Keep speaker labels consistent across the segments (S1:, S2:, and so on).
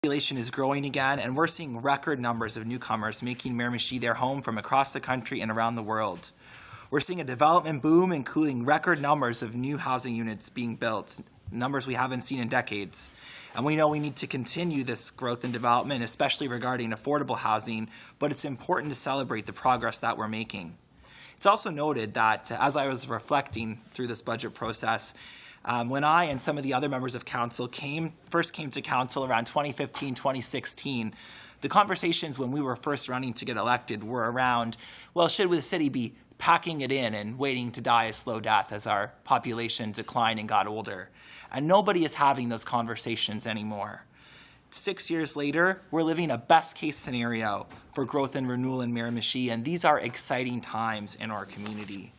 S1: Population is growing again, and we're seeing record numbers of newcomers making Miramichi their home from across the country and around the world. We're seeing a development boom, including record numbers of new housing units being built, numbers we haven't seen in decades. And we know we need to continue this growth and development, especially regarding affordable housing, but it's important to celebrate the progress that we're making. It's also noted that as I was reflecting through this budget process, when I and some of the other members of council first came to council around 2015, 2016, the conversations when we were first running to get elected were around, well, should the city be packing it in and waiting to die a slow death as our population declined and got older? And nobody is having those conversations anymore. 6 years later, we're living a best-case scenario for growth and renewal in Miramichi, and these are exciting times in our community.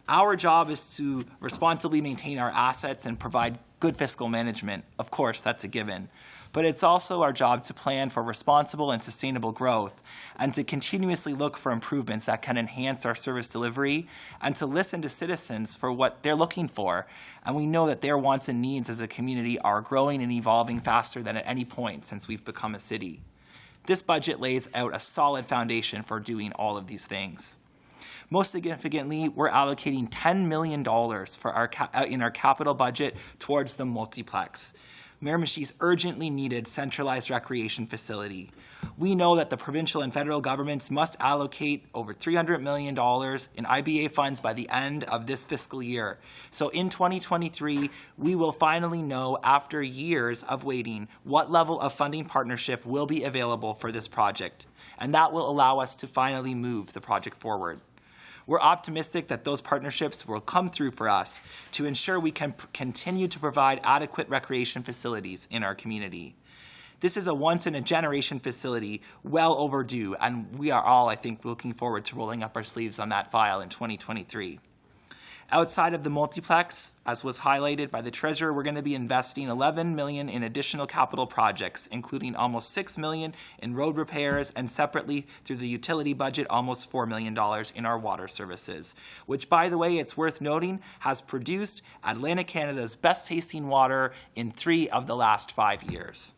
S1: Our job is to responsibly maintain our assets and provide good fiscal management. Of course, that's a given. But it's also our job to plan for responsible and sustainable growth and to continuously look for improvements that can enhance our service delivery and to listen to citizens for what they're looking for. And we know that their wants and needs as a community are growing and evolving faster than at any point since we've become a city. This budget lays out a solid foundation for doing all of these things. Most significantly, we're allocating $10 million in our capital budget towards the multiplex, Miramichi's urgently needed centralized recreation facility. We know that the provincial and federal governments must allocate over $300 million in IBA funds by the end of this fiscal year. So in 2023, we will finally know, after years of waiting, what level of funding partnership will be available for this project. And that will allow us to finally move the project forward. We're optimistic that those partnerships will come through for us to ensure we can continue to provide adequate recreation facilities in our community. This is a once-in-a-generation facility, well overdue, and we are all, I think, looking forward to rolling up our sleeves on that file in 2023. Outside of the multiplex, as was highlighted by the Treasurer, we're going to be investing $11 million in additional capital projects, including almost $6 million in road repairs and separately through the utility budget, almost $4 million in our water services, which, by the way, it's worth noting, has produced Atlantic Canada's best tasting water in 3 of the last 5 years.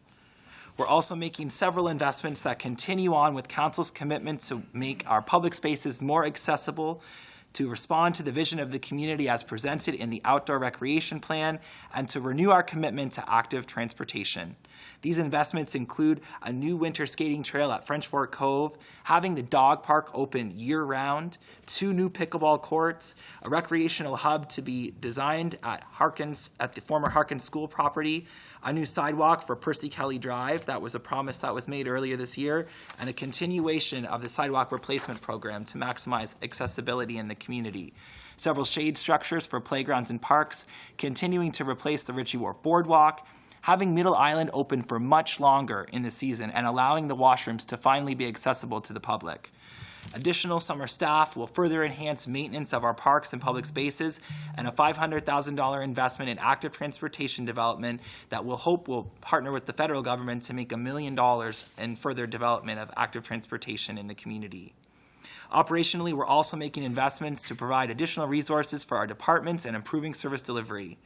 S1: We're also making several investments that continue on with Council's commitment to make our public spaces more accessible, to respond to the vision of the community as presented in the Outdoor Recreation Plan, and to renew our commitment to active transportation. These investments include a new winter skating trail at French Fort Cove, having the dog park open year-round, 2 new pickleball courts, a recreational hub to be designed at the former Harkins School property, a new sidewalk for Percy Kelly Drive, that was a promise that was made earlier this year, and a continuation of the sidewalk replacement program to maximize accessibility in the community. Several shade structures for playgrounds and parks, continuing to replace the Ritchie Wharf Boardwalk, having Middle Island open for much longer in the season and allowing the washrooms to finally be accessible to the public. Additional summer staff will further enhance maintenance of our parks and public spaces, and a $500,000 investment in active transportation development that we'll hope will partner with the federal government to make $1 million in further development of active transportation in the community. Operationally, we're also making investments to provide additional resources for our departments and improving service delivery.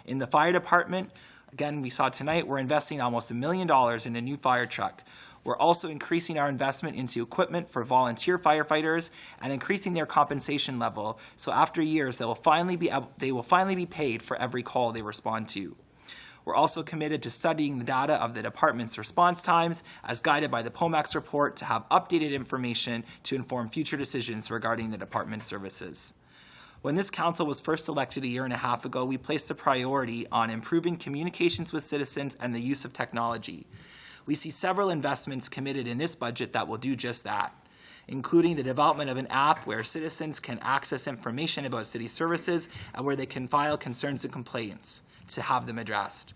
S1: In the fire department, again, we saw tonight, we're investing almost $1 million in a new fire truck. We're also increasing our investment into equipment for volunteer firefighters and increasing their compensation level, so after years they will finally be paid for every call they respond to. We're also committed to studying the data of the department's response times as guided by the POMAX report to have updated information to inform future decisions regarding the department's services. When this council was first elected a year and a half ago, we placed a priority on improving communications with citizens and the use of technology. We see several investments committed in this budget that will do just that, including the development of an app where citizens can access information about city services and where they can file concerns and complaints to have them addressed.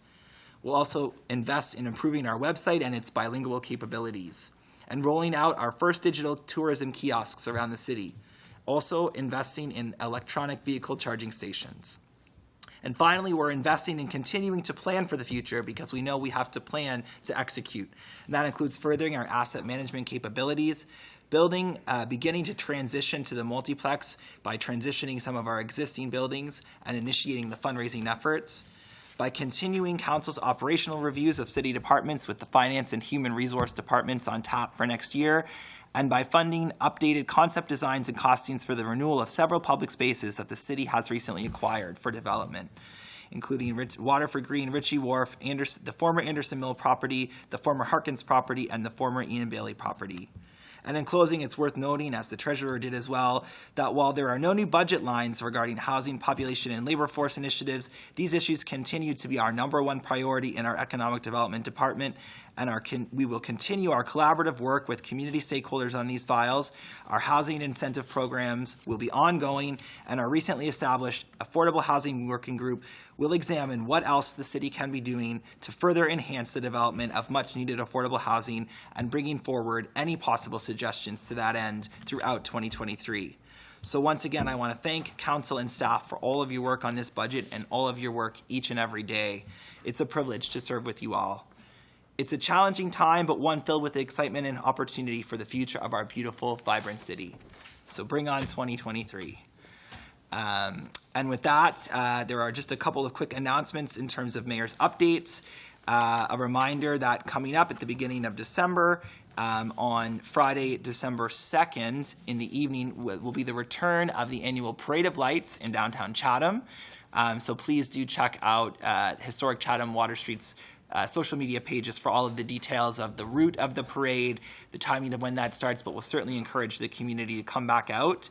S1: We'll also invest in improving our website and its bilingual capabilities, and rolling out our first digital tourism kiosks around the city, also investing in electronic vehicle charging stations. And finally, we're investing in continuing to plan for the future because we know we have to plan to execute. And that includes furthering our asset management capabilities, beginning to transition to the multiplex by transitioning some of our existing buildings and initiating the fundraising efforts, by continuing Council's operational reviews of city departments with the Finance and Human Resource departments on tap for next year, and by funding updated concept designs and costings for the renewal of several public spaces that the city has recently acquired for development, including Waterford Green, Ritchie Wharf, the former Anderson Mill property, the former Harkins property, and the former Ian Bailey property. And in closing, it's worth noting, as the Treasurer did as well, that while there are no new budget lines regarding housing, population, and labor force initiatives, these issues continue to be our #1 priority in our Economic Development Department, and we will continue our collaborative work with community stakeholders on these files. Our housing incentive programs will be ongoing, and our recently established Affordable Housing Working Group will examine what else the city can be doing to further enhance the development of much-needed affordable housing and bringing forward any possible suggestions to that end throughout 2023. So once again, I want to thank Council and staff for all of your work on this budget and all of your work each and every day. It's a privilege to serve with you all. It's a challenging time, but one filled with excitement and opportunity for the future of our beautiful, vibrant city. So bring on 2023. And with that, there are just a couple of quick announcements in terms of mayor's updates. A reminder that coming up at the beginning of December, on Friday, December 2nd in the evening, will be the return of the annual Parade of Lights in downtown Chatham. So please do check out Historic Chatham Water Street's social media pages for all of the details of the route of the parade, the timing of when that starts, but we'll certainly encourage the community to come back out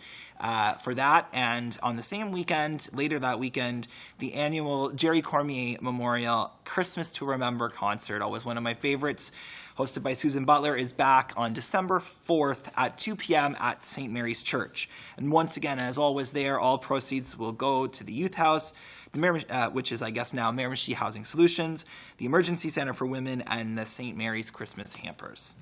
S1: for that. And on the same weekend, later that weekend, the annual Jerry Cormier Memorial Christmas to Remember concert, always one of my favorites, hosted by Susan Butler, is back on December 4th at 2 p.m. at St. Mary's Church. And once again, as always there, all proceeds will go to the Youth House, which is, I guess, now Miramichi Housing Solutions, the Emergency Center for Women, and the St. Mary's Christmas Hampers.